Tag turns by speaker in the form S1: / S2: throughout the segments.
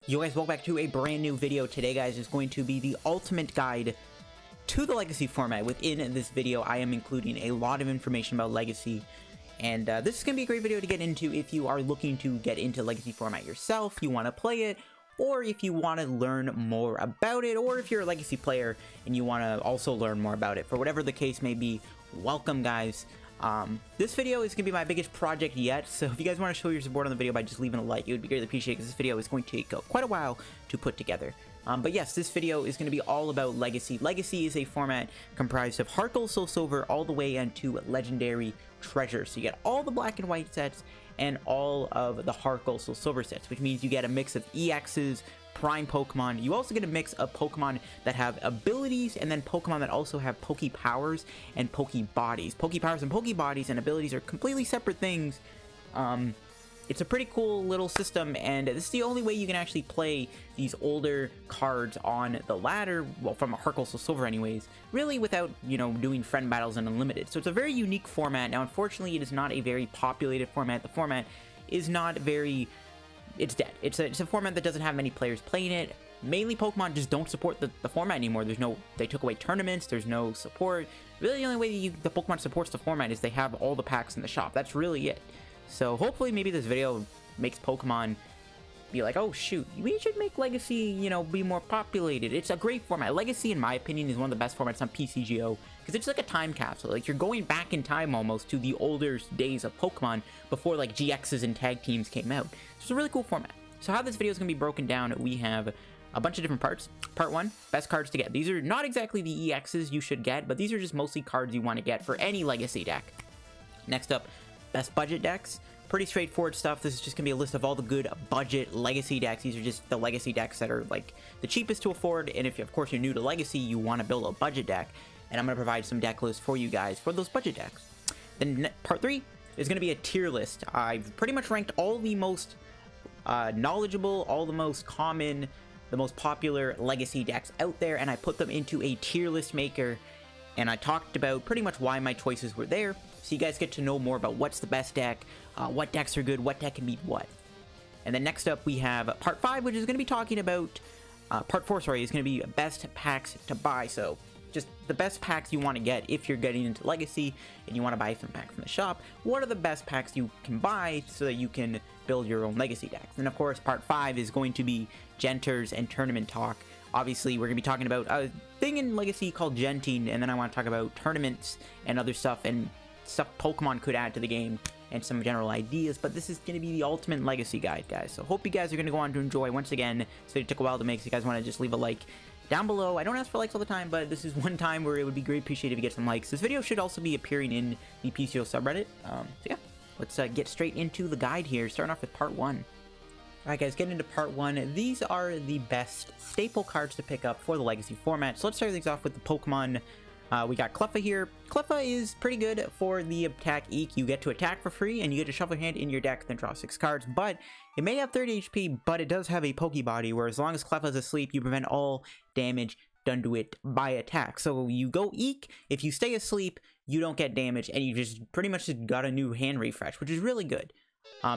S1: Yo guys, welcome back to a brand new video. Today guys is going to be the ultimate guide to the Legacy format. Within this video I am including a lot of information about Legacy, and this is going to be a great video to get into if you are looking to get into Legacy format yourself, you want to play it, or if you want to learn more about it, or if you're a Legacy player and you want to also learn more about it. For whatever the case may be, welcome guys. This video is going to be my biggest project yet, so if you guys want to show your support on the video by just leaving a like, it would be greatly appreciated, because this video is going to take quite a while to put together. But yes, this video is going to be all about Legacy. Legacy is a format comprised of Heart Gold, Soul Silver, all the way into Legendary Treasure. So you get all the black and white sets and all of the Heart Gold, Soul Silver sets, which means you get a mix of EXs, Prime Pokemon. You also get a mix of Pokemon that have abilities, and then Pokemon that also have Poke Powers and Poke Bodies. Poke Powers and Poke Bodies and abilities are completely separate things. It's a pretty cool little system, and this is the only way you can actually play these older cards on the ladder, well, from a Heart Gold, Soul Silver anyways, really without, you know, doing friend battles and unlimited. So it's a very unique format. Now, unfortunately, it is not a very populated format. The format is not very... It's dead. It's a format that doesn't have many players playing it. Mainly Pokemon just don't support the format anymore. They took away tournaments, there's no support. Really the only way the Pokemon supports the format is they have all the packs in the shop. That's really it. So hopefully maybe this video makes Pokemon be like, oh shoot, we should make Legacy, you know, be more populated. It's a great format. Legacy, in my opinion, is one of the best formats on PCGO, because it's like a time capsule. Like, you're going back in time almost to the older days of Pokemon before like GXs and tag teams came out. So it's a really cool format. So how this video is going to be broken down, we have a bunch of different parts. Part 1, best cards to get. These are not exactly the EXs you should get, but these are just mostly cards you want to get for any Legacy deck. Next up, best budget decks. Pretty straightforward stuff. This is just gonna be a list of all the good budget Legacy decks. These are just the Legacy decks that are like the cheapest to afford, and if of course you're new to Legacy, you want to build a budget deck, and I'm gonna provide some deck lists for you guys for those budget decks. Then part 3 is gonna be a tier list. I've pretty much ranked all the most knowledgeable, all the most common, the most popular Legacy decks out there, and I put them into a tier list maker, and I talked about pretty much why my choices were there, so you guys get to know more about what's the best deck, what decks are good, what deck can beat what. And then next up we have part 5, which is going to be talking about, part 4, sorry, is going to be best packs to buy. So just the best packs you want to get if you're getting into Legacy and you want to buy some packs from the shop. What are the best packs you can buy so that you can build your own Legacy decks? And of course, part 5 is going to be Genters and tournament talk. Obviously, we're going to be talking about a thing in Legacy called Genting, and then I want to talk about tournaments and other stuff, and stuff Pokemon could add to the game, and some general ideas. But this is going to be the ultimate Legacy guide, guys. So hope you guys are going to go on to enjoy. Once again, this video took a while to make, so you guys want to just leave a like down below. I don't ask for likes all the time, but this is one time where it would be great appreciated if you get some likes. This video should also be appearing in the PCO subreddit. So yeah, let's get straight into the guide here, starting off with part 1. Alright guys, getting into part 1, these are the best staple cards to pick up for the Legacy format. So let's start things off with the Pokemon. We got Cleffa here. Cleffa is pretty good for the attack Eek. You get to attack for free, and you get to shuffle your hand in your deck, then draw 6 cards. But it may have 30 HP, but it does have a Pokebody, where as long as Cleffa is asleep, you prevent all damage done to it by attack. So you go Eek, if you stay asleep, you don't get damage, and you just pretty much just got a new hand refresh, which is really good.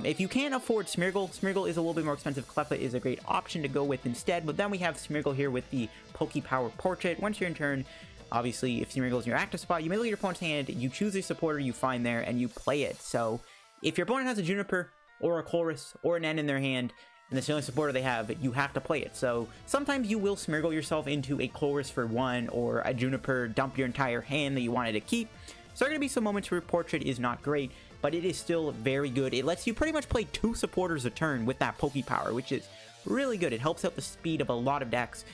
S1: If you can't afford Smeargle, Smeargle is a little bit more expensive. Cleffa is a great option to go with instead, but then we have Smeargle here with the Poke Power Portrait. Once you're in turn, obviously, if Smeargle is in your active spot, you may look at your opponent's hand, you choose a supporter you find there, and you play it. So, if your opponent has a Juniper, or a Colress, or an N in their hand, and that's the only supporter they have, you have to play it. So, sometimes you will Smeargle yourself into a Colress for 1, or a Juniper, dump your entire hand that you wanted to keep. So there are going to be some moments where Portrait is not great, but it is still very good. It lets you pretty much play 2 supporters a turn with that Poke Power, which is really good. It helps out the speed of a lot of decks.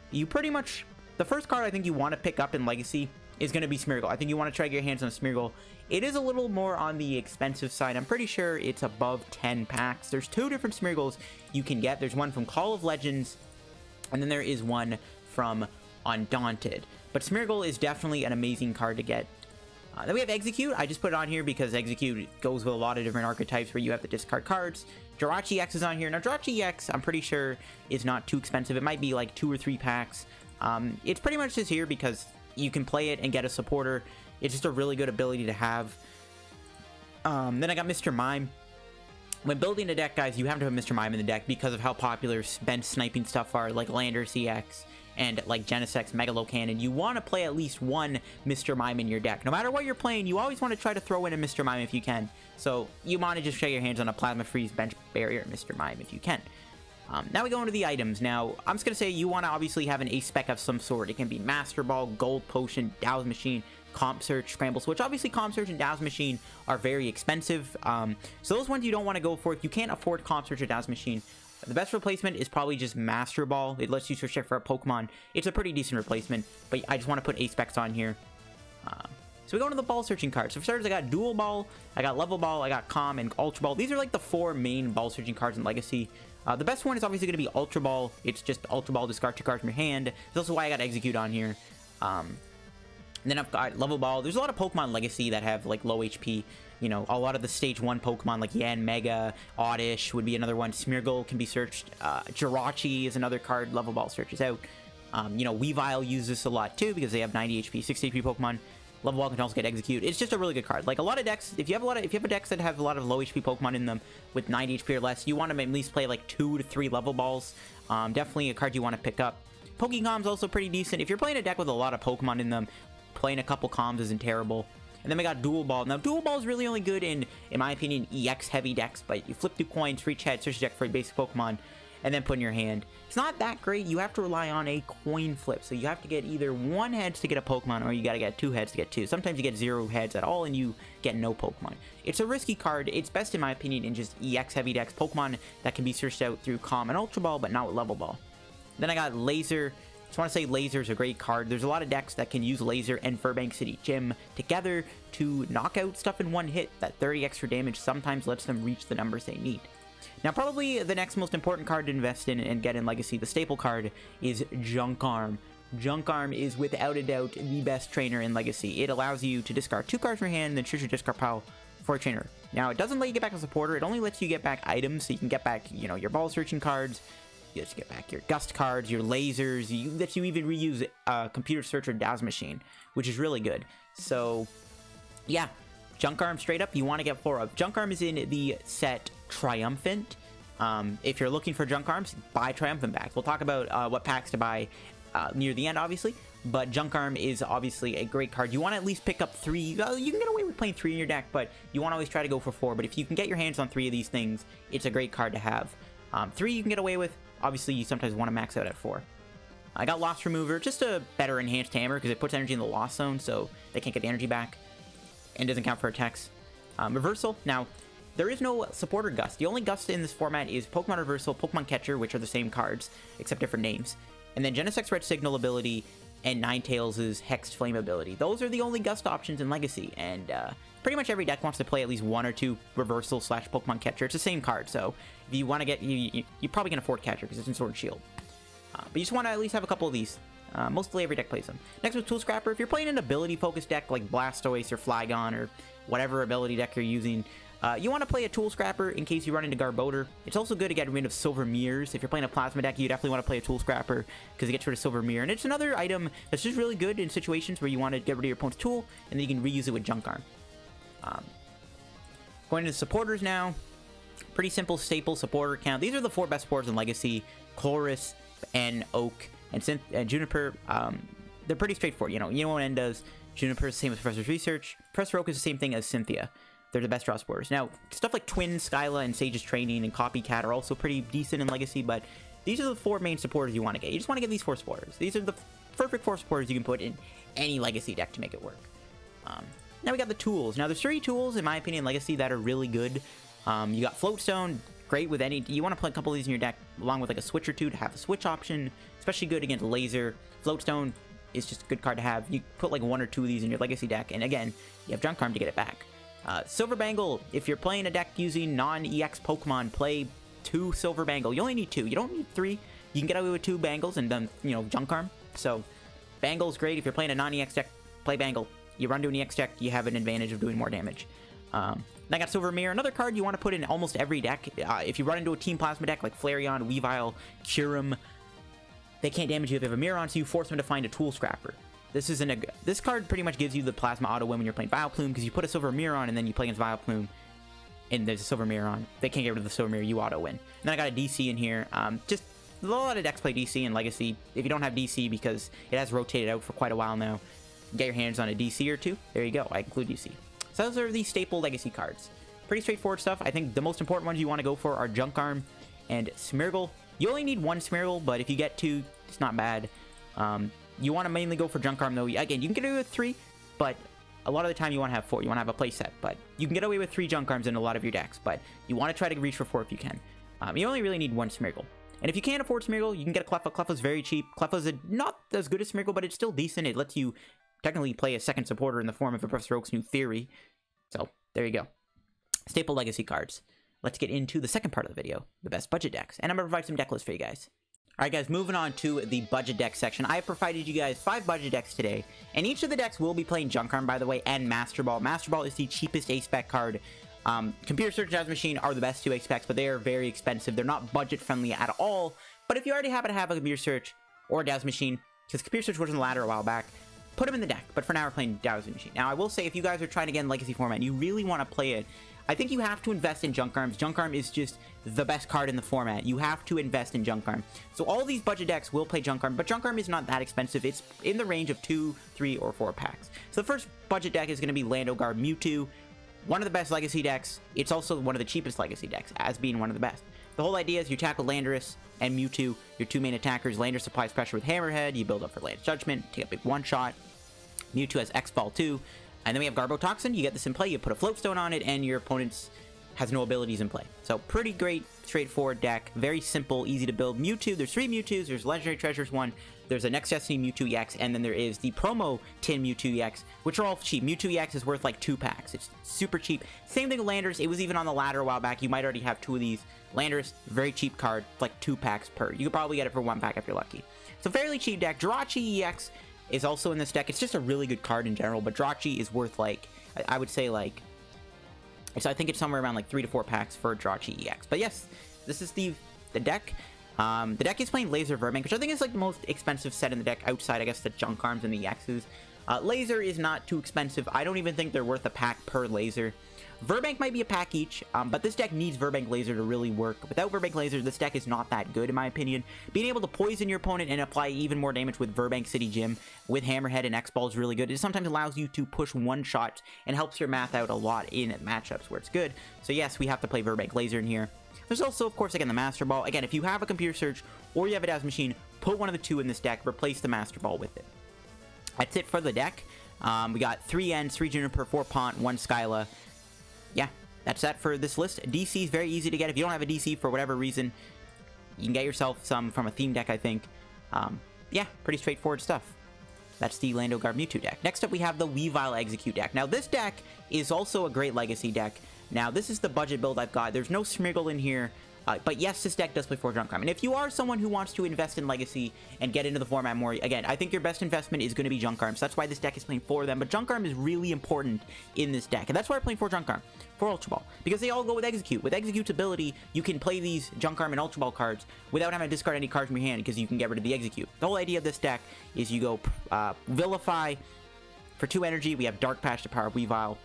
S1: You pretty much... The first card I think you want to pick up in Legacy is going to be Smeargle. I think you want to try to get your hands on Smeargle. It is a little more on the expensive side. I'm pretty sure it's above 10 packs. There's 2 different Smeargles you can get. There's one from Call of Legends, and then there is one from Undaunted. But Smeargle is definitely an amazing card to get. Then we have Execute. I just put it on here because Execute goes with a lot of different archetypes where you have to discard cards. Jirachi X is on here. Now, Jirachi X, I'm pretty sure, is not too expensive. It might be like 2 or 3 packs. It's pretty much just here because you can play it and get a supporter. It's just a really good ability to have. Then I got Mr. Mime. when building a deck, guys, you have to have Mr. Mime in the deck because of how popular bench sniping stuff are, like Lander CX and like Genesect Megalocannon. You want to play at least one Mr. Mime in your deck. No matter what you're playing, you always want to try to throw in a Mr. Mime if you can. So you want to just shake your hands on a Plasma Freeze bench barrier Mr. Mime if you can. Now we go into the items. Now, I'm just going to say you want to obviously have an ace spec of some sort. It can be Master Ball, Gold Potion, Dow's Machine, Comp Search, Scramble Switch. Obviously, Comp Search and Dow's Machine are very expensive. So those ones you don't want to go for. If you can't afford Comp Search or Dow's Machine, the best replacement is probably just Master Ball. It lets you search it for a Pokemon. It's a pretty decent replacement, but I just want to put ace specs on here. So we go into the ball searching cards. So for starters, I got Dual Ball, I got Level Ball, I got Calm, and Ultra Ball. These are like the 4 main ball searching cards in Legacy. The best one is obviously going to be Ultra Ball. It's just Ultra Ball, discard 2 cards from your hand. That's also why I got Execute on here. And then I've got Level Ball. There's a lot of Pokemon Legacy that have like low HP. You know, a lot of the Stage 1 Pokemon like Yan, Mega, Oddish would be another one. Smeargle can be searched. Jirachi is another card Level Ball searches out. You know, Weavile uses this a lot too because they have 90 HP, 60 HP Pokemon. Level Ball can also get Execute. It's just a really good card. Like a lot of decks, if you have a decks that have a lot of low HP Pokemon in them with 90 HP or less, you want to at least play like 2 to 3 Level Balls. Definitely a card you want to pick up. Pokecom's also pretty decent. If you're playing a deck with a lot of Pokemon in them, playing a couple Coms isn't terrible. And then we got Dual Ball. Now, Dual Ball is really only good in my opinion, EX-heavy decks, but you flip 2 coins, reach head, search deck for a basic Pokemon, and then put in your hand. It's not that great. You have to rely on a coin flip, so you have to get either 1 heads to get a Pokemon, or you gotta get 2 heads to get 2. Sometimes you get 0 heads at all, and you get no Pokemon. It's a risky card. It's best, in my opinion, in just EX-heavy decks, Pokemon that can be searched out through Calm and Ultra Ball, but not with Level Ball. Then I got Laser. Just want to say Laser is a great card. There's a lot of decks that can use Laser and Furbank City Gym together to knock out stuff in one hit. That 30 extra damage sometimes lets them reach the numbers they need. Now, probably the next most important card to invest in and get in Legacy, the staple card, is Junk Arm. Junk Arm is without a doubt the best trainer in Legacy. It allows you to discard 2 cards from your hand and then choose your discard pile for a trainer. Now, it doesn't let you get back a supporter. It only lets you get back items, so you can get back, you know, your ball searching cards. You just get back your Gust cards, your lasers. You let you even reuse Computer Search or Dow's Machine, which is really good. So, yeah, Junk Arm straight up, you want to get 4 of. Junk Arm is in the set Triumphant. If you're looking for Junk Arms, buy Triumphant packs. We'll talk about what packs to buy near the end, obviously. But Junk Arm is obviously a great card. You want to at least pick up 3. You can get away with playing 3 in your deck, but you want to always try to go for 4. But if you can get your hands on 3 of these things, it's a great card to have. 3 you can get away with. Obviously, you sometimes want to max out at 4. I got Loss Remover, just a better enhanced hammer because it puts energy in the loss zone, so they can't get the energy back. And doesn't count for attacks. Reversal. Now, there is no supporter Gust. The only Gust in this format is Pokemon Reversal, Pokemon Catcher, which are the same cards, except different names. And then Genesect's Red Signal ability and Ninetales' Hexed Flame ability. Those are the only Gust options in Legacy, and pretty much every deck wants to play at least 1 or 2 Reversal / Pokemon Catcher. It's the same card, so if you want to get, you probably can afford Catcher because it's in Sword and Shield. But you just want to at least have a couple of these. Mostly every deck plays them. Next with Tool Scrapper. If you're playing an ability-focused deck like Blastoise or Flygon or whatever ability deck you're using, you want to play a Tool Scrapper in case you run into Garbodor. It's also good to get rid of Silver Mirrors. If you're playing a Plasma deck, you definitely want to play a Tool Scrapper because it gets rid of Silver Mirror. And it's another item that's just really good in situations where you want to get rid of your opponent's tool, and then you can reuse it with Junk Arm. Going into supporters now. Pretty simple staple supporter count. These are the 4 best supporters in Legacy. Chorus and Oak and Juniper. They're pretty straightforward. You know what N does. Juniper is the same as Professor's Research. Professor Oak is the same thing as Cynthia. They're the best draw supporters. Now, stuff like Twin, Skyla, and Sage's Training and Copycat are also pretty decent in Legacy, but these are the 4 main supporters you want to get. You just want to get these 4 supporters. These are the perfect 4 supporters you can put in any Legacy deck to make it work. Now we got the tools. Now, there's 3 tools, in my opinion, in Legacy that are really good. You got Floatstone, great with any... You want to put a couple of these in your deck along with like a switch or 2 to have a switch option, especially good against Laser. Floatstone is just a good card to have. You put like 1 or 2 of these in your Legacy deck, and again, you have Junk Arm to get it back. Silver Bangle, if you're playing a deck using non-EX Pokemon, play 2 Silver Bangle. You only need 2. You don't need 3. You can get away with 2 Bangles and then, you know, Junk Arm. So, Bangle's great. If you're playing a non-EX deck, play Bangle. You run to an EX deck, you have an advantage of doing more damage. Then I got Silver Mirror, another card you want to put in almost every deck. If you run into a Team Plasma deck like Flareon, Weavile, Kyurem, they can't damage you if they have a mirror on, so you force them to find a Tool Scrapper. This card pretty much gives you the Plasma auto win when you're playing Vileplume, because you put a Silver Mirror on and then you play against Vileplume. and there's a Silver Mirror on. If they can't get rid of the Silver Mirror, you auto-win. And then I got a DC in here. Just a lot of decks play DC and Legacy. If you don't have DC, because it has rotated out for quite a while now, get your hands on a DC or two. There you go. I include DC. So those are the staple Legacy cards. Pretty straightforward stuff. I think the most important ones you want to go for are Junk Arm and Smeargle. You only need one Smeargle, but if you get two, it's not bad. You want to mainly go for Junk Arm, though. Again, you can get away with 3, but a lot of the time you want to have 4. You want to have a play set, but you can get away with 3 Junk Arms in a lot of your decks, but you want to try to reach for 4 if you can. You only really need one Smeargle. And if you can't afford Smeargle, you can get a Cleffa. Cleffa's very cheap. Cleffa's not as good as Smeargle, but it's still decent. It lets you technically play a second supporter in the form of a Professor Oak's New Theory. So, there you go. Staple Legacy cards. Let's get into the second part of the video, the best budget decks. And I'm going to provide some deck lists for you guys. Alright guys, moving on to the budget deck section. I have provided you guys 5 budget decks today, and each of the decks will be playing Junk Arm, by the way, and Master Ball. Master Ball is the cheapest A-Spec card. Computer Search and Dazzle Machine are the best 2 A-Specs, but they are very expensive. They're not budget friendly at all, but if you already happen to have a Computer Search or a Dazzle Machine, because Computer Search was in the ladder a while back, put them in the deck, but for now we're playing Dazzle Machine. Now I will say, if you guys are trying to get in Legacy format and you really want to play it, I think you have to invest in Junk Arms. Junk Arm is just the best card in the format. You have to invest in Junk Arm. So all these budget decks will play Junk Arm, but Junk Arm is not that expensive. It's in the range of 2, 3, or 4 packs. So the first budget deck is going to be Lando Guard Mewtwo. One of the best Legacy decks. It's also one of the cheapest Legacy decks, as being one of the best. The whole idea is you tackle Landorus and Mewtwo, your 2 main attackers. Landorus applies pressure with Hammerhead. You build up for Lance Judgment, take a big one-shot. Mewtwo has X-Ball too. And then we have Garbotoxin. You get this in play, you put a Floatstone on it, and your opponent's has no abilities in play. So pretty great, straightforward deck. Very simple, easy to build. Mewtwo, there's 3 Mewtwo's. There's Legendary Treasures 1. There's a Next Destiny Mewtwo EX, and then there is the promo tin Mewtwo EX, which are all cheap. Mewtwo EX is worth like 2 packs. It's super cheap. Same thing with Landorus. It was even on the ladder a while back. You might already have 2 of these. Landorus, very cheap card, like 2 packs per. You could probably get it for 1 pack if you're lucky. So fairly cheap deck. Jirachi EX is also in this deck. It's just a really good card in general, but Jirachi is worth like, I would say like, so I think it's somewhere around like 3 to 4 packs for Jirachi EX. But yes, this is the deck. The deck is playing Laser Verbank, which I think is like the most expensive set in the deck outside, I guess, the Junk Arms and the EXs. Laser is not too expensive. I don't even think they're worth a pack per Laser. Verbank might be a pack each, but this deck needs Verbank Laser to really work. Without Verbank Laser, this deck is not that good, in my opinion. Being able to poison your opponent and apply even more damage with Verbank City Gym, with Hammerhead and X-Ball is really good. It sometimes allows you to push one-shots and helps your math out a lot in matchups where it's good. So yes, we have to play Verbank Laser in here. There's also, of course, again, the Master Ball. Again, if you have a Computer Search or you have a Dazzle Machine, put one of the 2 in this deck, replace the Master Ball with it. That's it for the deck. We got 3 Ents, 3 Juniper, 4 Pont, 1 Skyla. Yeah, that's that for this list. DC is very easy to get. If you don't have a DC for whatever reason, you can get yourself some from a theme deck, I think. Yeah, pretty straightforward stuff. That's the Lando Guard Mewtwo deck. Next up, we have the Weavile Execute deck. Now, this deck is also a great Legacy deck. Now, this is the budget build I've got. There's no Smeargle in here. But yes, this deck does play for Junk Arm. And if you are someone who wants to invest in Legacy and get into the format more, again, I think your best investment is going to be Junk Arm. So that's why this deck is playing for them. But Junk Arm is really important in this deck. And that's why I'm playing for Junk Arm, for Ultra Ball. Because they all go with Execute. With Execute's ability, you can play these Junk Arm and Ultra Ball cards without having to discard any cards from your hand, because you can get rid of the Execute. The whole idea of this deck is you go Vilify for 2 energy. We have Dark Patch to power Weavile.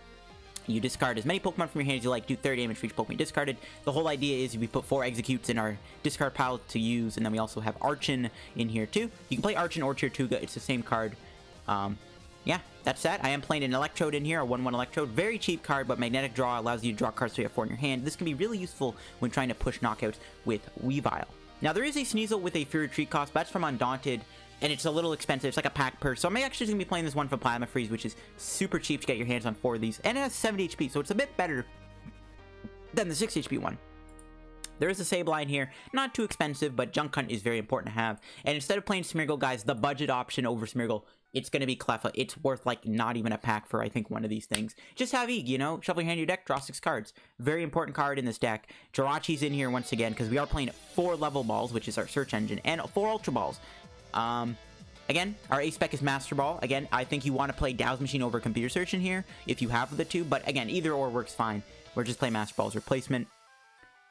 S1: You discard as many Pokemon from your hand as you like, do 30 damage for each Pokemon discarded. The whole idea is we put 4 Executes in our discard pile to use, and then we also have Archon in here too. You can play Archon or Tirtuga, it's the same card. Yeah, that's that. I am playing an Electrode in here, a 1/1 Electrode. Very cheap card, but Magnetic Draw allows you to draw cards so you have 4 in your hand. This can be really useful when trying to push knockouts with Weavile. Now, there is a Sneasel with a Fury Retreat cost, but that's from Undaunted, and it's a little expensive. It's like a pack per. So I'm actually going to be playing this one from Plasma Freeze, which is super cheap to get your hands on 4 of these. And it has 70 HP, so it's a bit better than the 6 HP one. There is a Sableye here. Not too expensive, but Junk Hunt is very important to have. And instead of playing Smeargle, guys, the budget option over Smeargle, it's going to be Cleffa. It's worth, like, not even a pack for, I think, one of these things. Just have Eeg, you know? Shuffle your hand in your deck, draw 6 cards. Very important card in this deck. Jirachi's in here once again, because we are playing 4 level balls, which is our search engine, and 4 Ultra Balls. Again, our A-Spec is Master Ball. Again, I think you want to play Dazzle Machine over Computer Search in here, if you have the 2. But again, either or works fine. We're just playing Master Ball's replacement.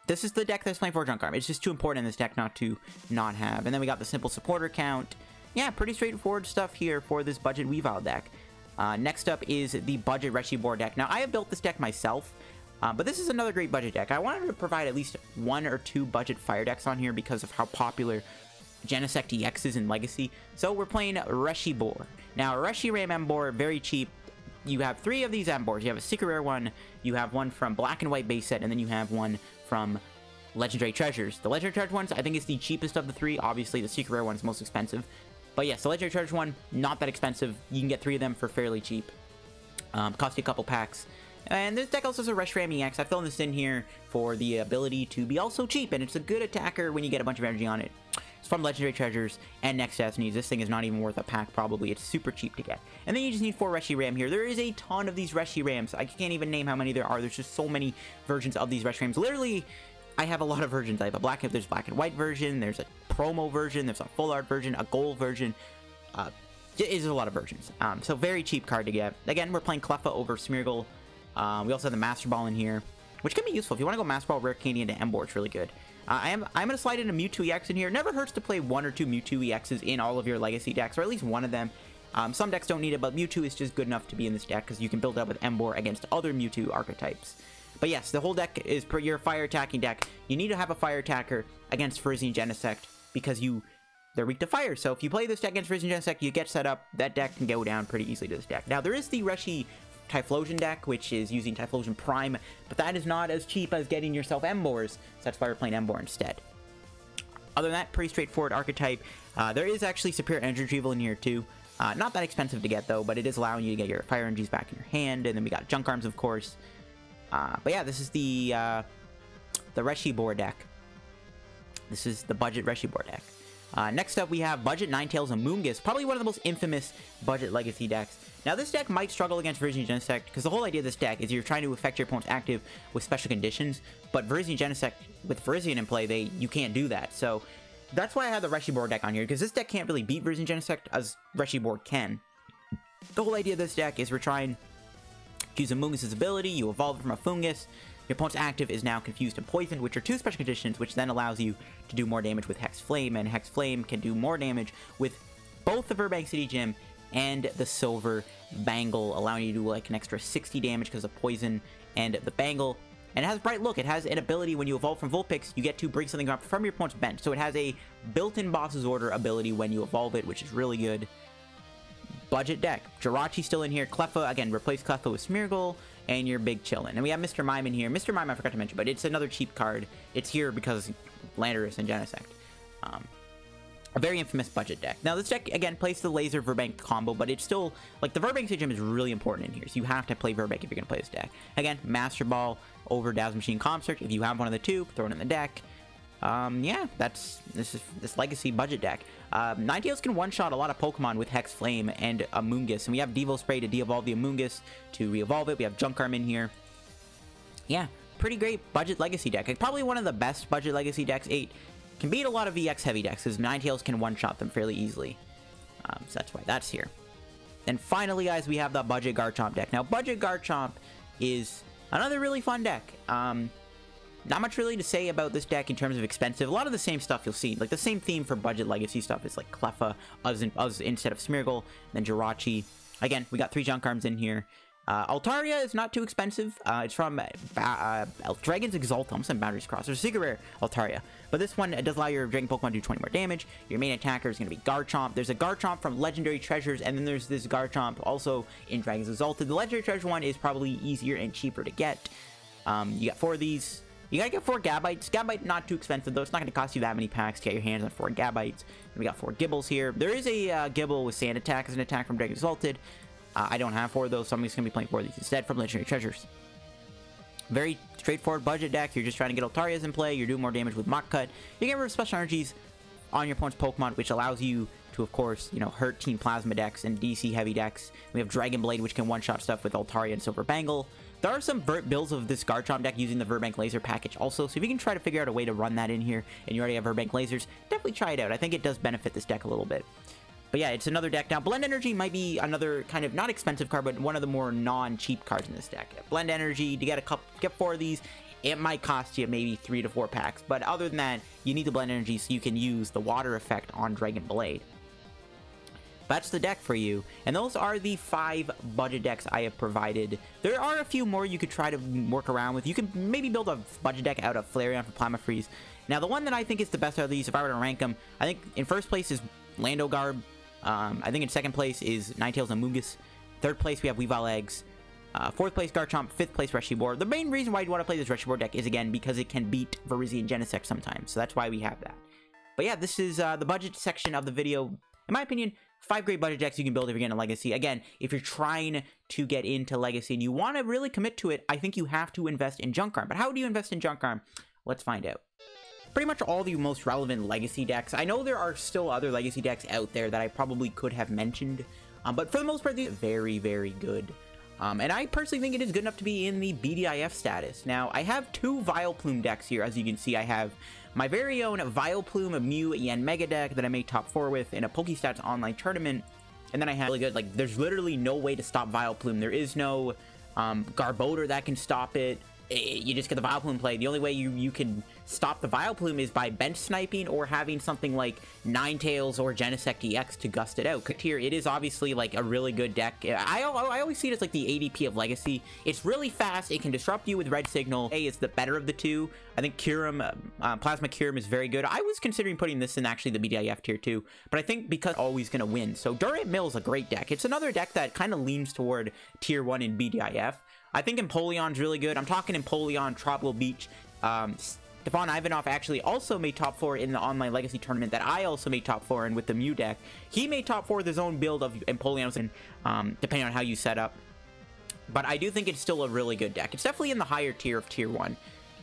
S1: This is the deck that's playing for Junk Arm. It's just too important in this deck not to not have. And then we got the simple supporter count. Yeah, pretty straightforward stuff here for this budget Weavile deck. Next up is the budget Reshiboar deck. Now, I have built this deck myself. But this is another great budget deck. I wanted to provide at least 1 or 2 budget fire decks on here because of how popular Genesect EX is in Legacy. So we're playing Reshiram. Now, Reshiram Emboar, very cheap. You have 3 of these Emboars. You have a secret rare one, you have one from Black and White base set, and then you have one from Legendary Treasures. The Legendary Treasure ones, I think, is the cheapest of the 3. Obviously, the secret rare one is most expensive. But yes, the Legendary Treasure one, not that expensive. You can get 3 of them for fairly cheap. Cost you a couple packs. And this deck also has a Reshiram EX. I've thrown this in here for the ability to be also cheap, and it's a good attacker when you get a bunch of energy on it. It's from Legendary Treasures and Next Destinies. This thing is not even worth a pack, probably. It's super cheap to get. And then you just need 4 Reshiram here. There is a ton of these Reshirams. I can't even name how many there are. There's just so many versions of these Reshirams. Literally, I have a lot of versions. I have a there's Black and White version, there's a promo version, there's a full art version, a gold version. There's a lot of versions. So very cheap card to get. Again, we're playing Cleffa over Smeargle. We also have the Master Ball in here, which can be useful. If you want to go Master Ball, Rare Candy into Emboar, it's really good. I'm going to slide in a Mewtwo EX in here. Never hurts to play 1 or 2 Mewtwo EXs in all of your Legacy decks, or at least one of them. Some decks don't need it, but Mewtwo is just good enough to be in this deck because you can build it up with Emboar against other Mewtwo archetypes. But yes, the whole deck is per your fire attacking deck. You need to have a fire attacker against Virizion Genesect because they're weak to fire. So if you play this deck against Virizion Genesect, you get set up. That deck can go down pretty easily to this deck. Now, there is the Reshi Typhlosion deck, which is using Typhlosion Prime, but that is not as cheap as getting yourself Emboars, so that's why we're playing Emboar instead. Other than that, pretty straightforward archetype. There is actually Superior Energy Retrieval in here too. Not that expensive to get though, but it is allowing you to get your fire energies back in your hand, and then we got Junk Arms, of course. But yeah, this is the Reshiram deck. This is the budget Reshiram deck. Next up, we have Budget Ninetales Amoonguss, probably one of the most infamous budget Legacy decks. Now, this deck might struggle against Virizion Genesect, because the whole idea of this deck is you're trying to affect your opponent's active with special conditions, but Virizion Genesect, with Virizion in play, you can't do that. So that's why I have the Reshiram deck on here, because this deck can't really beat Virizion Genesect as Reshiram can. The whole idea of this deck is we're trying to use Amoonguss's ability, you evolve it from a Fungus. Your opponent's active is now Confused and Poisoned, which are 2 special conditions, which then allows you to do more damage with Hex Flame, and Hex Flame can do more damage with both the Virbank City Gym and the Silver Bangle, allowing you to do like an extra 60 damage because of Poison and the Bangle. And it has Bright Look. It has an ability when you evolve from Vulpix, you get to bring something up from your opponent's bench. So it has a built-in Boss's Order ability when you evolve it, which is really good. Budget deck. Jirachi still in here. Cleffa, again, replace Cleffa with Smeargle, and your big chillin'. And we have Mr. Mime in here. Mr. Mime I forgot to mention, but it's another cheap card. It's here because Landorus and Genesect. A very infamous budget deck. Now, this deck, again, plays the Laser Virbank combo, but it's still, like, the Virbank City Gym is really important in here, so you have to play Virbank if you're going to play this deck. Again, Master Ball over Dazzle Machine Calm Search. If you have one of the 2, throw it in the deck. Yeah, this Legacy budget deck. Ninetales can one-shot a lot of Pokemon with Hex Flame and Amoonguss, and we have Devo Spray to de-evolve the Amoonguss to re-evolve it. We have Junk Arm in here. Yeah, pretty great budget Legacy deck. Like, probably one of the best budget Legacy decks. 8 can beat a lot of VX heavy decks, because Ninetales can one-shot them fairly easily. So that's why that's here. And finally, guys, we have the budget Garchomp deck. Now, budget Garchomp is another really fun deck. Not much really to say about this deck in terms of expensive. A lot of the same stuff you'll see. Like, the same theme for budget Legacy stuff is like Cleffa, Uz instead of Smeargle, then Jirachi. Again, we got 3 Junk Arms in here. Altaria is not too expensive. It's from Dragon's Exalt. Almost on Boundaries Cross. There's a secret rare Altaria. But this one does allow your Dragon Pokemon to do 20 more damage. Your main attacker is going to be Garchomp. There's a Garchomp from Legendary Treasures, and then there's this Garchomp also in Dragon's Exalted. The Legendary Treasure one is probably easier and cheaper to get. You got 4 of these. You gotta get 4 Gabites. Gabite, not too expensive, though. It's not gonna cost you that many packs to get your hands on 4 Gabites. And we got 4 Gibbles here. There is a Gibble with Sand Attack as an attack from Dragon Exalted. I don't have 4 of those, so I'm just gonna be playing 4 of these instead from Legendary Treasures. Very straightforward budget deck. You're just trying to get Altarias in play. You're doing more damage with Mach Cut. You get rid of special energies on your opponent's Pokemon, which allows you to, of course, you know, hurt Team Plasma decks and DC heavy decks. We have Dragon Blade, which can one-shot stuff with Altaria and Silver Bangle. There are some builds of this Garchomp deck using the Virbank Laser package also, so if you can try to figure out a way to run that in here, and you already have Virbank Lasers, definitely try it out. I think it does benefit this deck a little bit. But yeah, it's another deck. Now, Blend Energy might be another kind of, not expensive card, but one of the more non-cheap cards in this deck. Blend Energy, to get 4 of these, it might cost you maybe 3 to 4 packs, but other than that, you need the Blend Energy so you can use the water effect on Dragon Blade. that's the deck for you. And those are the 5 budget decks I have provided. There are a few more you could try to work around with. You can maybe build a budget deck out of Flareon for Plasma Freeze. Now, the one that I think is the best out of these, if I were to rank them, I think in first place is Lando Garb. I think in second place is Ninetales and Mungus. Third place, we have Weavile Eggs. Fourth place, Garchomp. Fifth place, Reshiebor. The main reason why you'd want to play this Reshiebor deck is, again, because it can beat Virizion Genesect sometimes. So that's why we have that. But yeah, this is the budget section of the video. In my opinion, 5 great budget decks you can build if you're getting a Legacy. Again, if you're trying to get into Legacy and you want to really commit to it, I think you have to invest in Junkarm. But how do you invest in Junkarm? Let's find out. Pretty much all the most relevant Legacy decks. I know there are still other Legacy decks out there that I probably could have mentioned. But for the most part, these are very, very good. And I personally think it is good enough to be in the BDIF status. Now, I have 2 Vileplume decks here. As you can see, I have my very own Vileplume Mew Yanmega deck that I made top 4 with in a Pokestats online tournament. And then I have really good, like, there's literally no way to stop Vileplume. There is no Garbodor that can stop it. You just get the Vileplume play. The only way you can stop the Vileplume is by bench sniping or having something like Ninetales or Genesect EX to gust it out. Here, it is obviously like a really good deck. I always see it as like the ADP of Legacy. It's really fast. It can disrupt you with Red Signal. It's the better of the 2. I think Kyurem, Plasma Kyurem is very good. I was considering putting this in actually the BDIF tier 2, but I think because it's always going to win. So Durant Mill is a great deck. It's another deck that kind of leans toward tier 1 in BDIF. I think Empoleon's really good. I'm talking Empoleon, Tropical Beach. Stefan Ivanov actually also made top 4 in the online Legacy tournament that I also made top 4 in with the Mew deck. He made top 4 with his own build of Empoleon, depending on how you set up. But I do think it's still a really good deck. It's definitely in the higher tier of tier 1.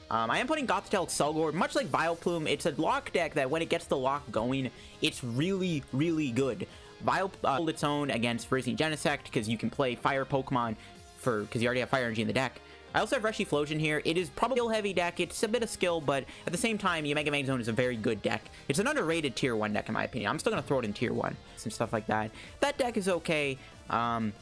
S1: I am putting Gothitelle Selgor, much like Vileplume. It's a lock deck that when it gets the lock going, it's really, really good. Hold its own against Virizion Genesect because you can play fire Pokemon because you already have Fire Energy in the deck. I also have Reshieflosion here. It is probably a skill-heavy deck. It's a bit of skill, but at the same time, Mega Man Zone is a very good deck. It's an underrated tier 1 deck, in my opinion. I'm still going to throw it in tier 1 and stuff like that. That deck is okay. Then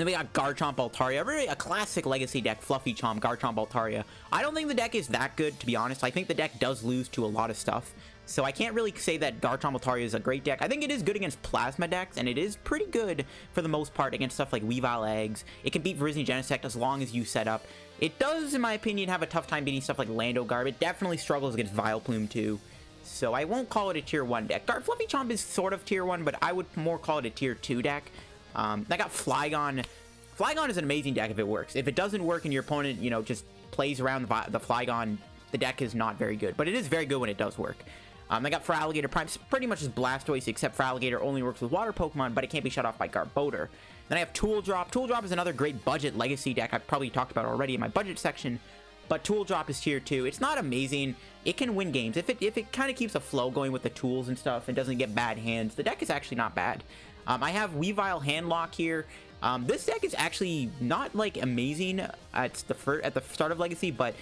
S1: we got Garchomp Altaria, a classic Legacy deck, Fluffy Chomp, Garchomp Altaria. I don't think the deck is that good, to be honest. I think the deck does lose to a lot of stuff. So I can't really say that Garchomp Altaria is a great deck. I think it is good against Plasma decks, and it is pretty good for the most part against stuff like Weavile Eggs. It can beat Virizion Genesect as long as you set up. It does, in my opinion, have a tough time beating stuff like Lando Garb. It definitely struggles against Vileplume too. So I won't call it a tier 1 deck. Fluffy Chomp is sort of tier 1, but I would more call it a tier 2 deck. I got Flygon. Flygon is an amazing deck if it works. If it doesn't work and your opponent, you know, just plays around the Flygon, the deck is not very good. But it is very good when it does work. I got Feraligatr Prime, pretty much just Blastoise, except Feraligatr only works with water Pokemon, but it can't be shut off by Garbodor. Then I have Tool Drop. Tool Drop is another great budget Legacy deck I've probably talked about already in my budget section, but Tool Drop is tier 2. It's not amazing. It can win games. If it kind of keeps a flow going with the tools and stuff and doesn't get bad hands, the deck is actually not bad. I have Weavile Handlock here. This deck is actually not, like, amazing at the start of Legacy, but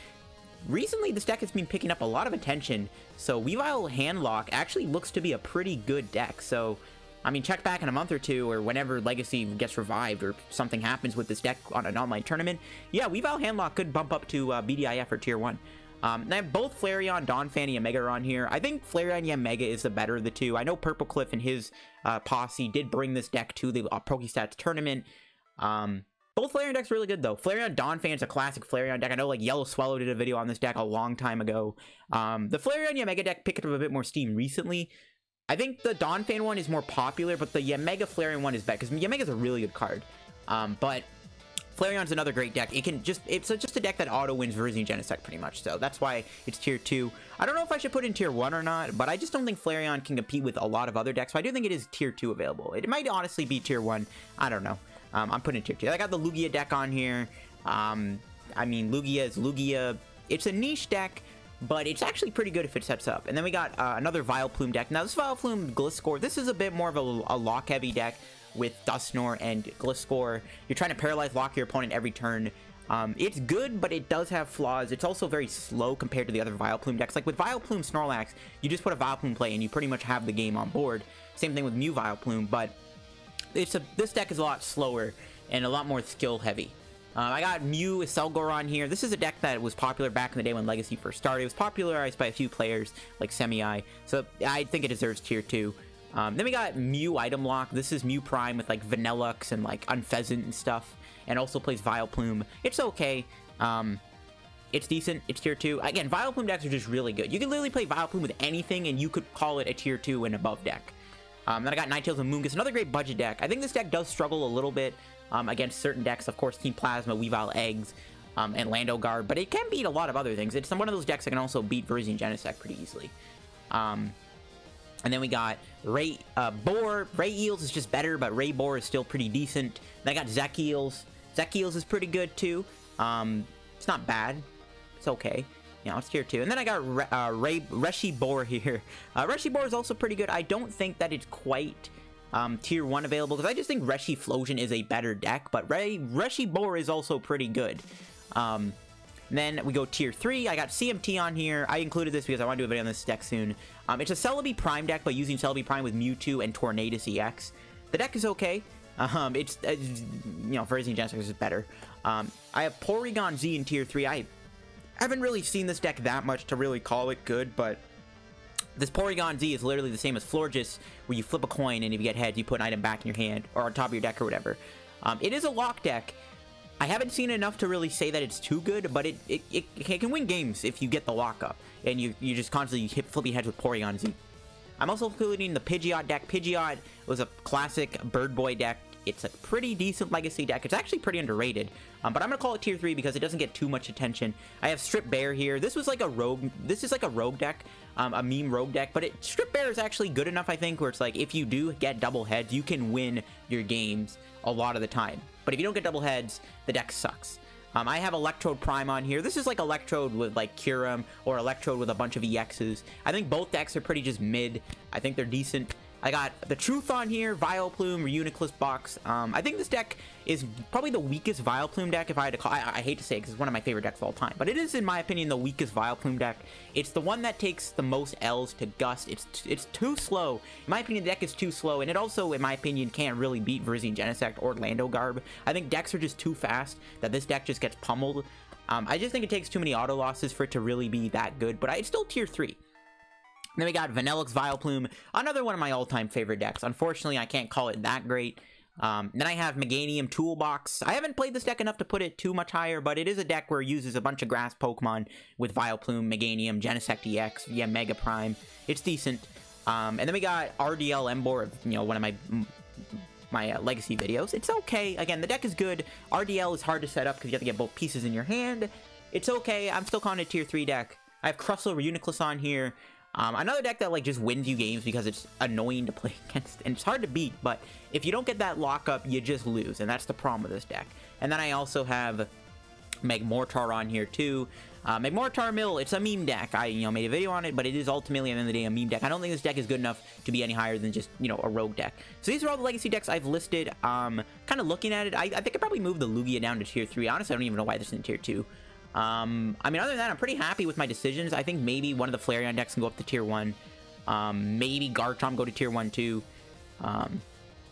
S1: recently, this deck has been picking up a lot of attention, so Weavile Handlock actually looks to be a pretty good deck. So, I mean, check back in a month or two, or whenever Legacy gets revived, or something happens with this deck on an online tournament. Yeah, Weavile Handlock could bump up to BDIF or Tier 1. And I have both Flareon, Donphan, and Yanmega on here. I think Flareon Yanmega is the better of the 2. I know Purple Cliff and his posse did bring this deck to the Pokestats tournament. Both Flareon decks are really good, though. Flareon Donphan is a classic Flareon deck. I know, like, Yellow Swallow did a video on this deck a long time ago. The Flareon Yanmega deck picked up a bit more steam recently. I think the Donphan one is more popular, but the Yanmega Flareon one is better, because Yanmega is a really good card. But Flareon's another great deck. It's just a deck that auto-wins Virizion Genesect, pretty much, so that's why it's tier 2. I don't know if I should put in tier 1 or not, but I just don't think Flareon can compete with a lot of other decks, so I do think it is tier 2 available. It might honestly be tier 1. I don't know. I'm putting it tier 2. I got the Lugia deck on here. I mean, Lugia is Lugia. It's a niche deck, but it's actually pretty good if it sets up. And then we got another Vileplume deck. Now, this Vileplume Gliscor, this is a bit more of a lock-heavy deck with Dusknoir and Gliscor. You're trying to paralyze lock your opponent every turn. It's good, but it does have flaws. It's also very slow compared to the other Vileplume decks. Like with Vileplume Snorlax, you just put a Vileplume play and you pretty much have the game on board. Same thing with Mew Vileplume, but this deck is a lot slower and a lot more skill heavy. I got Mew Selgor on here. This is a deck that was popular back in the day when Legacy first started. It was popularized by a few players like Semi-Eye, so I think it deserves tier 2. Then we got Mew item lock. This is Mew Prime with like Vanillux and like Unfezant and stuff, and also plays Vileplume. It's okay. It's decent. It's tier 2. Again, Vileplume decks are just really good. You can literally play Vileplume with anything, and you could call it a tier 2 and above deck. Then I got Ninetales and Moongus, another great budget deck. I think this deck does struggle a little bit against certain decks. Of course, Team Plasma, Weavile Eggs, and Lando Guard, but it can beat a lot of other things. It's one of those decks that can also beat Virizion Genesect pretty easily. And then we got Boar. Ray Eels is just better, but Ray Boar is still pretty decent. Then I got Zek Eels. Zek Eels is pretty good too. It's not bad. It's okay. You know, it's tier 2. And then I got Reshi Boar here. Reshi Boar is also pretty good. I don't think that it's quite tier 1 available, because I just think Reshi Flosion is a better deck, but Reshi Boar is also pretty good. Then we go tier 3. I got CMT on here. I included this because I want to do a video on this deck soon. It's a Celebi Prime deck, but using Celebi Prime with Mewtwo and Tornadus EX. The deck is okay. It's you know, Virizion Genesect is better. I have Porygon Z in tier 3. I haven't really seen this deck that much to really call it good, but this Porygon Z is literally the same as Florges, where you flip a coin, and if you get heads, you put an item back in your hand, or on top of your deck, or whatever. It is a lock deck. I haven't seen enough to really say that it's too good, but it can win games if you get the lockup, and you just constantly flipping heads with Porygon Z. I'm also including the Pidgeot deck. Pidgeot was a classic Bird Boy deck. It's a pretty decent legacy deck. It's actually pretty underrated, but I'm gonna call it tier 3 because it doesn't get too much attention. I have Strip Bear here. This was like a rogue. This is like a rogue deck, a meme rogue deck, but Strip Bear is actually good enough, I think, where it's like if you do get double heads, you can win your games a lot of the time. But if you don't get double heads, the deck sucks. I have Electrode Prime on here. This is like Electrode with like Kyurem, or Electrode with a bunch of EXs. I think both decks are pretty just mid. I think they're decent. I got the Truth on here, Vileplume, Reuniclus Box. I think this deck is probably the weakest Vileplume deck, if I had to call. I hate to say it because it's one of my favorite decks of all time, but it is, in my opinion, the weakest Vileplume deck. It's the one that takes the most L's to Gust. It's too slow. In my opinion, the deck is too slow, and it also, in my opinion, can't really beat Virizion Genesect or Lando Garb. I think decks are just too fast that this deck just gets pummeled. I just think it takes too many auto losses for it to really be that good, but it's still tier 3. Then we got Vanillux Vileplume, another one of my all-time favorite decks. Unfortunately, I can't call it that great. Then I have Meganium Toolbox. I haven't played this deck enough to put it too much higher, but it is a deck where it uses a bunch of grass Pokemon with Vileplume, Meganium, Genesect EX via Mega Prime. It's decent. And then we got RDL Embor, you know, one of my legacy videos. It's okay. Again, the deck is good. RDL is hard to set up because you have to get both pieces in your hand. It's okay. I'm still calling it a tier 3 deck. I have Crustle Reuniclus on here. Another deck that like just wins you games because it's annoying to play against and it's hard to beat, but if you don't get that lockup, you just lose, and that's the problem with this deck. And then I also have Magmortar on here too. Magmortar Mill, it's a meme deck. I made a video on it, but it is ultimately at the end of the day a meme deck. I don't think this deck is good enough to be any higher than just, you know, a rogue deck. So these are all the legacy decks I've listed. Kind of looking at it, I think I probably moved the Lugia down to tier 3. Honestly, I don't even know why this is in tier 2. I mean, other than that, I'm pretty happy with my decisions. I think maybe one of the Flareon decks can go up to tier 1. Maybe Garchomp go to tier 1 too. But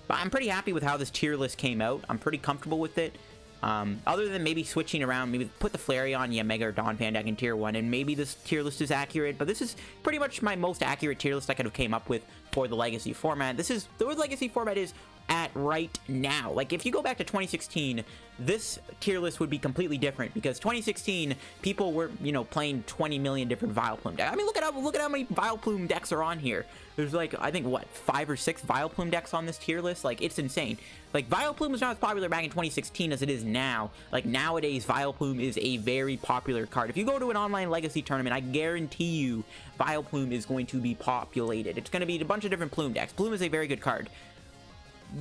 S1: I'm pretty happy with how this tier list came out. I'm pretty comfortable with it. Other than maybe switching around, maybe put the Flareon, yeah, Mega or Donphan deck in tier 1, and maybe this tier list is accurate, but this is pretty much my most accurate tier list I could have came up with for the Legacy format. This is, the Legacy format is at right now. Like, if you go back to 2016, this tier list would be completely different, because 2016, people were, you know, playing 20 million different Vileplume decks. I mean, look at how many Vileplume decks are on here. There's like, I think, what, 5 or 6 Vileplume decks on this tier list? Like, it's insane. Like, Vileplume was not as popular back in 2016 as it is now. Like, nowadays, Vileplume is a very popular card. If you go to an online Legacy tournament, I guarantee you Vileplume is going to be populated. It's going to be a bunch of different Plume decks. Plume is a very good card.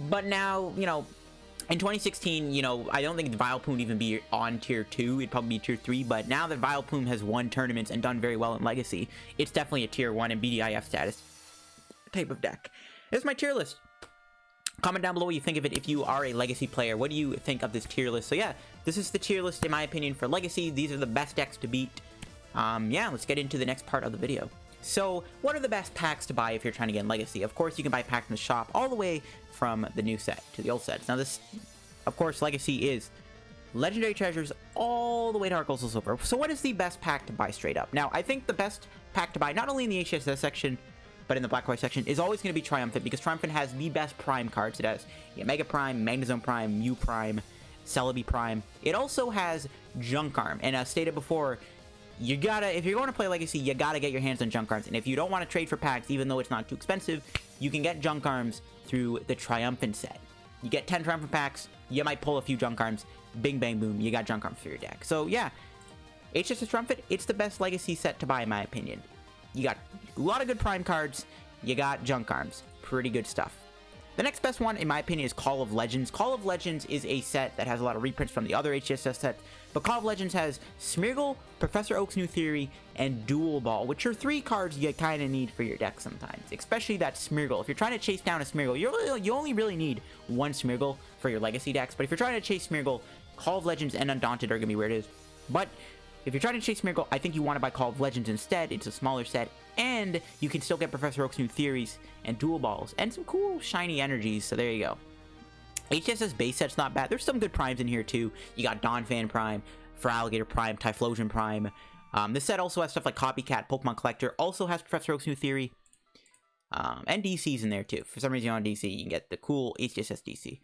S1: But now, you know, in 2016, you know, I don't think Vileplume would even be on tier 2. It'd probably be tier 3. But now that Vileplume has won tournaments and done very well in Legacy, it's definitely a tier 1 and BDIF status type of deck. This is my tier list. Comment down below what you think of it if you are a Legacy player. What do you think of this tier list? So yeah, this is the tier list in my opinion for Legacy. These are the best decks to beat. Yeah, let's get into the next part of the video. So, what are the best packs to buy if you're trying to get in Legacy? Of course, you can buy packs in the shop all the way from the new set to the old sets. Now this, of course, Legacy is Legendary Treasures all the way to Heart Gold Soul Silver. So what is the best pack to buy straight up? Now, I think the best pack to buy, not only in the HSS section, but in the black and white section, is always going to be Triumphant, because Triumphant has the best Prime cards. It has Mega Prime, Magnezone Prime, Mew Prime, Celebi Prime. It also has Junk Arm, and as stated before, you gotta, if you're going to play Legacy, you gotta get your hands on Junk Arms, and if you don't want to trade for packs, even though it's not too expensive, you can get Junk Arms through the Triumphant set. You get 10 Triumphant packs, you might pull a few Junk Arms, bing bang boom, you got Junk Arms for your deck. So yeah, HSS Triumphant, it's the best Legacy set to buy in my opinion. You got a lot of good Prime cards, you got Junk Arms, pretty good stuff. The next best one, in my opinion, is Call of Legends. Call of Legends is a set that has a lot of reprints from the other HSS sets, but Call of Legends has Smeargle, Professor Oak's New Theory, and Dual Ball, which are 3 cards you kind of need for your deck sometimes, especially that Smeargle. If you're trying to chase down a Smeargle, you only really need 1 Smeargle for your Legacy decks, but if you're trying to chase Smeargle, Call of Legends and Undaunted are going to be where it is. But if you're trying to chase Smeargle, I think you want to buy Call of Legends instead. It's a smaller set, and you can still get Professor Oak's New Theories and Dual Balls, and some cool shiny energies, so there you go. HSS base set's not bad. There's some good primes in here too. You got Donphan Prime, Feraligatr Prime, Typhlosion Prime. This set also has stuff like Copycat, Pokemon Collector, also has Professor Oak's New Theory, and DC's in there too. For some reason you're on DC, you can get the cool HSS DC.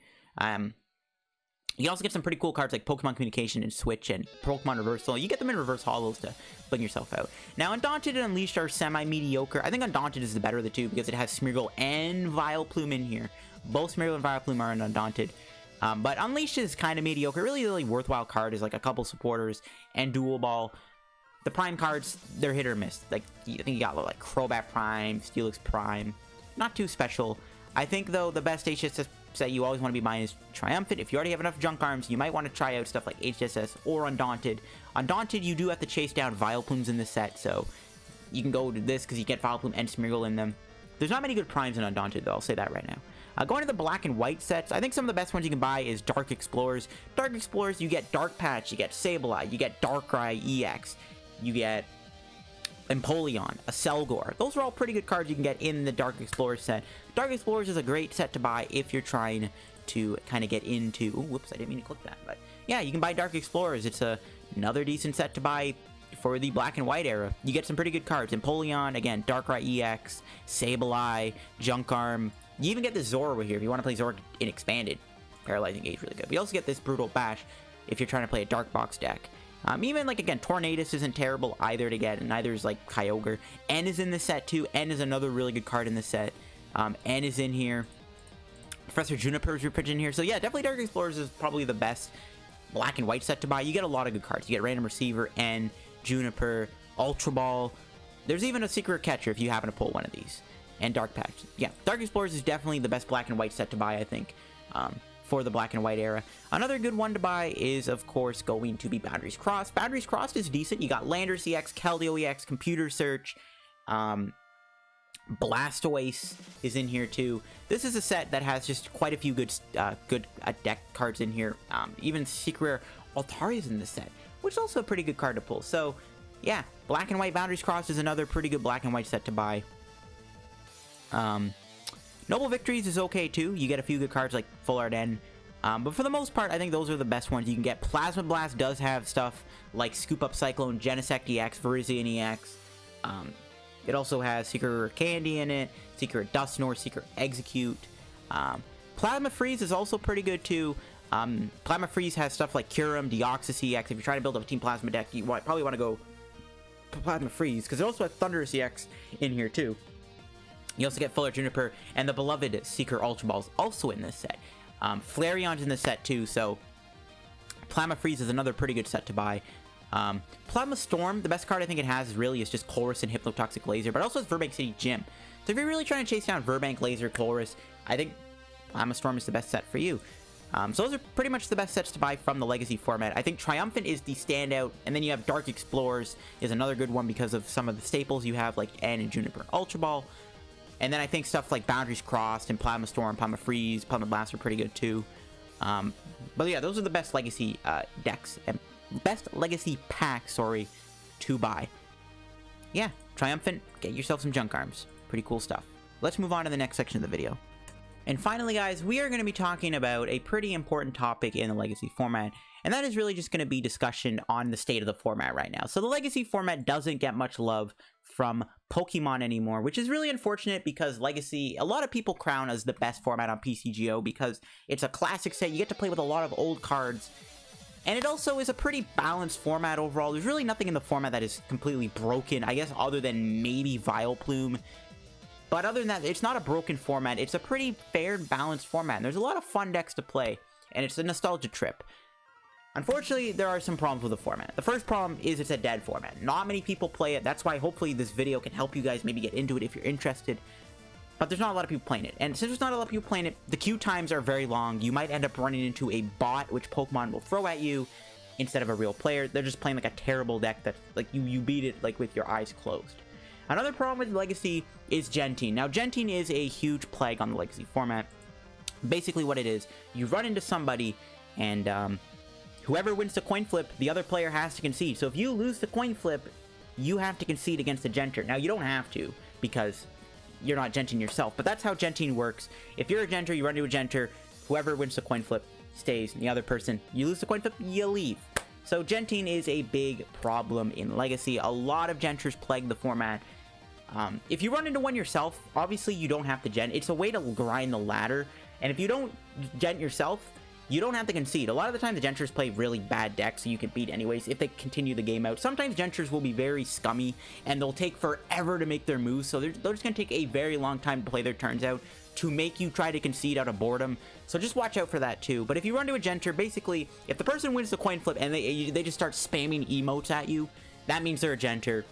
S1: You can also get some pretty cool cards like Pokemon Communication and Switch and Pokemon Reversal. You get them in reverse holos to bling yourself out. Now, Undaunted and Unleashed are semi-mediocre. I think Undaunted is the better of the two because it has Smeargle and Vileplume in here. Both Smeargle and Vileplume are in Undaunted. But Unleashed is kind of mediocre. Really, the only worthwhile card is like a couple supporters and Dual Ball. The Prime cards, they're hit or miss. Like, I think you got like Crobat Prime, Steelix Prime. Not too special. I think, though, the best HSS set you always want to be buying is Triumphant. If you already have enough Junk Arms, you might want to try out stuff like HSS or Undaunted. Undaunted, you do have to chase down Vileplumes in this set, so you can go to this because you get Vileplume and Smeargle in them. There's not many good Primes in Undaunted, though, I'll say that right now. Going to the black and white sets, I think some of the best ones you can buy is Dark Explorers. Dark Explorers, you get Dark Patch, you get Sableye, you get Darkrai EX, you get Empoleon, a Selgor. Those are all pretty good cards you can get in the Dark Explorers set. Dark Explorers is a great set to buy if you're trying to kind of get into... Ooh, whoops, I didn't mean to click that. But yeah, you can buy Dark Explorers. It's another decent set to buy for the black and white era. You get some pretty good cards. Empoleon, again, Darkrai EX, Sableye, Junk Arm. You even get this Zora over here if you want to play Zora in Expanded. Paralyzing Gauge, really good. But you also get this Brutal Bash if you're trying to play a Dark Box deck. Even, like, again, Tornadus isn't terrible either to get, and neither is, like, Kyogre. N is in this set, too. N is another really good card in this set. N is in here. Professor Juniper is reprinted in here. So, yeah, definitely Dark Explorers is probably the best black and white set to buy. You get a lot of good cards. You get Random Receiver, N, Juniper, Ultra Ball. There's even a Secret Catcher if you happen to pull one of these. And Dark Patch. Yeah, Dark Explorers is definitely the best black and white set to buy, I think. For the black and white era. Another good one to buy is, of course, going to be Boundaries Crossed. Boundaries Crossed is decent. You got Landorus EX, Keldeo EX, Computer Search, Blastoise is in here too. This is a set that has just quite a few good deck cards in here. Even Secret Rare Altaria is in this set, which is also a pretty good card to pull. So, yeah, black and white Boundaries Crossed is another pretty good black and white set to buy. Noble Victories is okay too. You get a few good cards like Full Art N. But for the most part, I think those are the best ones you can get. Plasma Blast does have stuff like Scoop Up Cyclone, Genesect EX, Virizion EX. It also has Secret Rare Candy in it, Secret Dusknoir, Secret Execute. Plasma Freeze is also pretty good too. Plasma Freeze has stuff like Kyurem, Deoxys EX. If you're trying to build up a Team Plasma deck, you probably want to go Plasma Freeze, because it also has Thundurus EX in here too. You also get Full Art Juniper, and the beloved Seeker Ultra Balls also in this set. Flareon's in this set too, so Plasma Freeze is another pretty good set to buy. Plasma Storm, the best card I think it has really is just Colress and Hypnotoxic Laser, but it also has Verbank City Gym. So if you're really trying to chase down Verbank, Laser, Colress, I think Plasma Storm is the best set for you. So those are pretty much the best sets to buy from the Legacy format. I think Triumphant is the standout, and then you have Dark Explorers is another good one because of some of the staples you have, like N and Juniper Ultra Ball. And then I think stuff like Boundaries Crossed and Plasma Storm, Plasma Freeze, Plasma Blast are pretty good too. But yeah, those are the best Legacy decks and best Legacy packs, sorry, to buy. Yeah, Triumphant, get yourself some Junk Arms. Pretty cool stuff. Let's move on to the next section of the video. And finally, guys, we are going to be talking about a pretty important topic in the Legacy format, and that is really just going to be discussion on the state of the format right now. So the Legacy format doesn't get much love from Pokemon anymore, which is really unfortunate because Legacy, a lot of people crown as the best format on PCGO because it's a classic set. You get to play with a lot of old cards, and it also is a pretty balanced format overall. There's really nothing in the format that is completely broken, I guess, other than maybe Vileplume. But other than that, it's not a broken format. It's a pretty fair and balanced format, and there's a lot of fun decks to play, and it's a nostalgia trip. Unfortunately, there are some problems with the format. The first problem is it's a dead format. Not many people play it. That's why hopefully this video can help you guys maybe get into it if you're interested. But there's not a lot of people playing it. And since there's not a lot of people playing it, the queue times are very long. You might end up running into a bot, which Pokemon will throw at you instead of a real player. They're just playing like a terrible deck that like you beat it like with your eyes closed. Another problem with Legacy is Gentine. Now, Gentine is a huge plague on the Legacy format. Basically what it is, you run into somebody and whoever wins the coin flip, the other player has to concede. So if you lose the coin flip, you have to concede against the Genter. Now, you don't have to, because you're not Gentine yourself, but that's how Gentine works. If you're a Genter, you run into a Genter, whoever wins the coin flip stays, and the other person, you lose the coin flip, you leave. So Gentine is a big problem in Legacy. A lot of Genters plague the format. If you run into one yourself, obviously you don't have to Gent. It's a way to grind the ladder, and if you don't Gent yourself, you don't have to concede. A lot of the time, the Genters play really bad decks, so you can beat anyways if they continue the game out. Sometimes Genters will be very scummy, and they'll take forever to make their moves, so they're just going to take a very long time to play their turns out to make you try to concede out of boredom. So just watch out for that too. But if you run to a Genter, basically, if the person wins the coin flip and they just start spamming emotes at you, that means they're a Genter.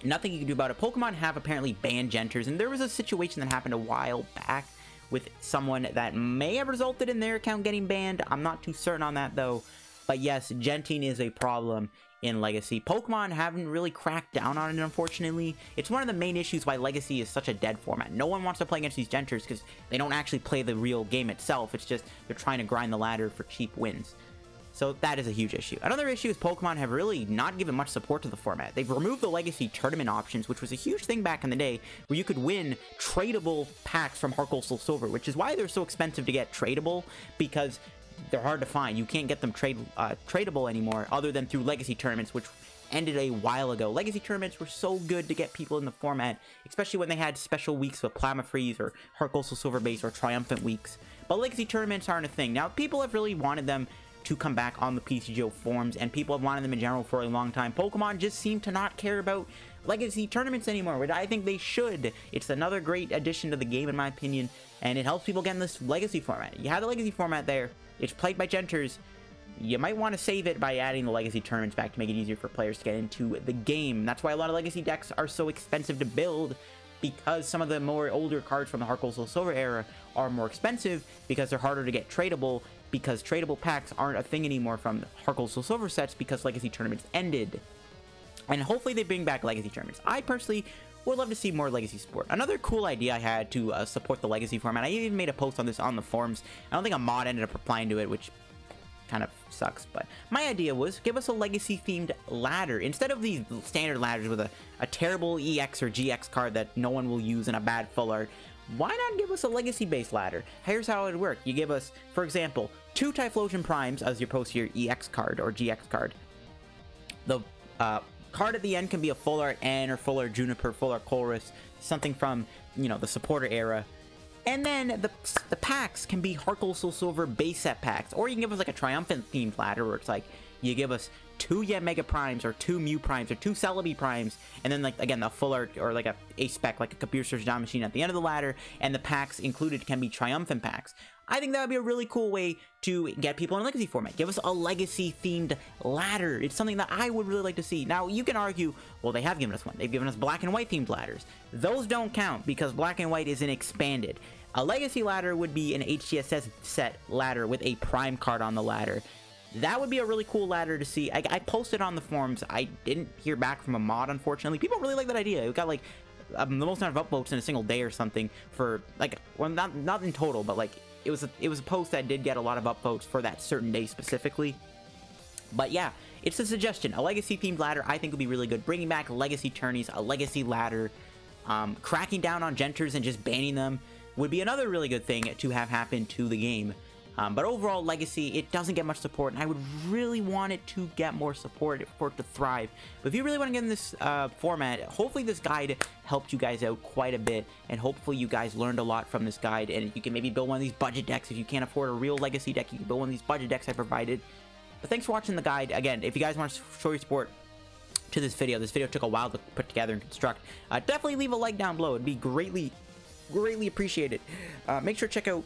S1: Nothing you can do about it. Pokemon have apparently banned Genters, and there was a situation that happened a while back with someone that may have resulted in their account getting banned. I'm not too certain on that though. But yes, Gentine is a problem in Legacy. Pokemon haven't really cracked down on it, unfortunately. It's one of the main issues why Legacy is such a dead format. No one wants to play against these Genters because they don't actually play the real game itself. It's just they're trying to grind the ladder for cheap wins. So that is a huge issue. Another issue is Pokemon have really not given much support to the format. They've removed the Legacy tournament options, which was a huge thing back in the day, where you could win tradable packs from Heart Gold Soul Silver, which is why they're so expensive to get tradable, because they're hard to find. You can't get them tradable anymore, other than through Legacy tournaments, which ended a while ago. Legacy tournaments were so good to get people in the format, especially when they had special weeks with Plasma Freeze or Heart Gold Soul Silver base or Triumphant weeks. But Legacy tournaments aren't a thing. Now, people have really wanted them to come back on the PCGO forums, and people have wanted them in general for a long time. Pokemon just seem to not care about Legacy tournaments anymore, which I think they should. It's another great addition to the game, in my opinion, and it helps people get in this Legacy format. You have the Legacy format there. It's played by Genters. You might want to save it by adding the Legacy tournaments back to make it easier for players to get into the game. That's why a lot of Legacy decks are so expensive to build, because some of the more older cards from the Heart Gold Soul Silver era are more expensive because they're harder to get tradable, because tradable packs aren't a thing anymore from Heart Gold Soul Silver sets because Legacy tournaments ended. And hopefully they bring back Legacy tournaments. I personally would love to see more Legacy support. Another cool idea I had to support the Legacy format, I even made a post on this on the forums. I don't think a mod ended up replying to it, which kind of sucks, but my idea was give us a Legacy themed ladder instead of these standard ladders with a terrible EX or GX card that no one will use and a bad full art. Why not give us a Legacy based ladder? Here's how it would work. You give us, for example, 2 Typhlosion Primes as your post to your EX card or GX card. The card at the end can be a full art N or full art Juniper, full art Colress, something from, you know, the supporter era. And then the packs can be Heart Gold Soul Silver base set packs, or you can give us like a Triumphant themed ladder where it's like you give us 2 Yanmega Primes or 2 Mew Primes or 2 Celebi Primes, and then like again the full art or like a spec like a Computer Search Down Machine at the end of the ladder, and the packs included can be Triumphant packs. I think that would be a really cool way to get people in a Legacy format. Give us a Legacy themed ladder. It's something that I would really like to see. Now you can argue, well, they have given us one. They've given us Black and White themed ladders. Those don't count because Black and White isn't expanded. A Legacy ladder would be an HGSS set ladder with a Prime card on the ladder. That would be a really cool ladder to see. I posted on the forums. I didn't hear back from a mod, unfortunately. People really like that idea. It got like the most amount of upvotes in a single day or something for like, well, not in total, but like it was a post that did get a lot of upvotes for that certain day specifically. But yeah, it's a suggestion. A Legacy themed ladder I think would be really good. Bringing back Legacy tourneys, a Legacy ladder, cracking down on Genters and just banning them would be another really good thing to have happen to the game. But overall, Legacy, it doesn't get much support, and I would really want it to get more support for it to thrive. But if you really want to get in this format, hopefully this guide helped you guys out quite a bit, and hopefully you guys learned a lot from this guide, and you can maybe build one of these budget decks. If you can't afford a real Legacy deck, you can build one of these budget decks I provided. But thanks for watching the guide. Again, if you guys want to show your support to this video took a while to put together and construct, definitely leave a like down below. It'd be greatly appreciated. Make sure to check out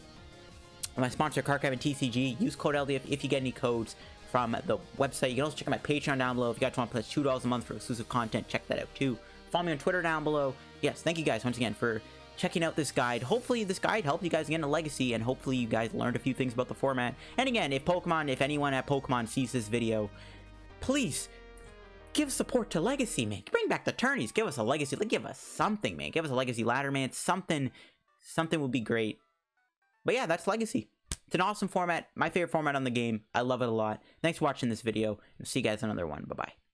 S1: my sponsor, Card Cab and TCG. Use code LD if you get any codes from the website. You can also check out my Patreon down below. If you guys want to pledge $2 a month for exclusive content, check that out too. Follow me on Twitter down below. Yes, thank you guys once again for checking out this guide. Hopefully this guide helped you guys get into Legacy, and hopefully you guys learned a few things about the format. And again, if anyone at Pokemon sees this video, please give support to Legacy, man. Bring back the tourneys. Give us a Legacy. Give us something, man. Give us a Legacy ladder, man. Something would be great. But yeah, that's Legacy. It's an awesome format. My favorite format on the game. I love it a lot. Thanks for watching this video. I'll see you guys in another one. Bye-bye.